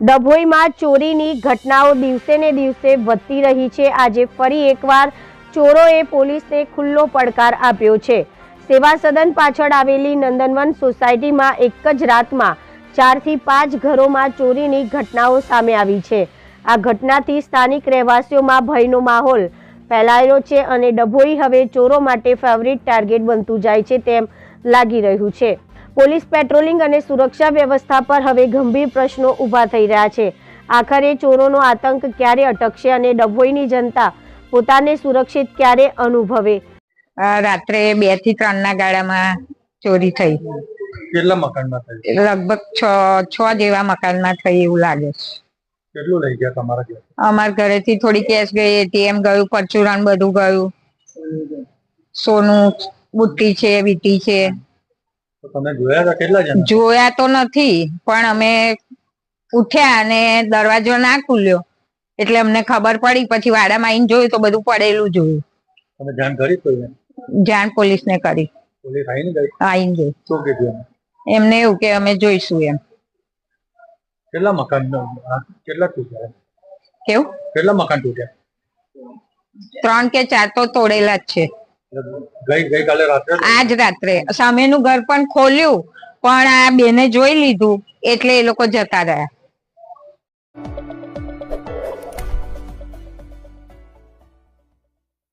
ડભોઈમાં ચોરીની ઘટનાઓ દિવસે ને દિવસે વધતી રહી છે। આજે ફરી એકવાર ચોરોએ પોલીસને ખુલ્લો પડકાર આપ્યો છે। સેવા સદન પાછળ આવેલી નંદનવન સોસાયટીમાં એક જ રાતમાં 4 થી 5 ઘરોમાં ચોરીની ઘટનાઓ સામે આવી છે। આ ઘટનાથી સ્થાનિક રહેવાસીઓમાં ભયનો માહોલ ફેલાયો છે અને ડભોઈ હવે ચોરો માટે ફેવરિટ ટાર્ગેટ બનતું જાય છે તેમ લાગી રહ્યું છે। પોલીસ પેટ્રોલિંગ અને સુરક્ષા વ્યવસ્થા પર હવે ગંભીર પ્રશ્નો ઊભા થઈ રહ્યા છે। આખરે ચોરોનો આતંક ક્યારે અટકશે અને ડભોઈની જનતા પોતાને સુરક્ષિત ક્યારે અનુભવે? રાત્રે 2 થી 3 ના ગાળામાં ચોરી થઈ। કેટલા મકાનમાં થઈ? લગભગ 6 જેવા મકાનમાં થઈ એવું લાગે છે। કેટલું લઈ ગયા તમારા ઘરે? અમારા ઘરેથી થોડી કેશ ગઈ, એટીએમ ગયું, પરચુરણ બધું ગયું, સોનું બુટ્ટી છે, વીટી છે। તમે જોયા હતા? કેટલા જણા જોયા તો નથી, પણ અમે ઉઠ્યા અને દરવાજો ના ખુલ્યો એટલે અમને ખબર પડી। પછી વાડામાં આવીને જોયું તો બધું પડેલું જોયું। તમે જાણ કરી કોઈને? જાણ પોલીસને કરી। પોલીસ આવીને ગઈ? આવીને ગઈ। શું કીધું એમને એવું કે અમે જોઈશું એમ। કેટલા મકાન કેટલા તૂટ્યા? કેવું? કેટલા મકાન તૂટ્યા? 3 કે 4 તો તોડેલા જ છે। ગઈકાલે રાત્રે? આજ રાત્રે સામેનું ઘર પણ ખોલ્યું, પણ આ બેને જોઈ લીધું એટલે એ લોકો જતા રહ્યા।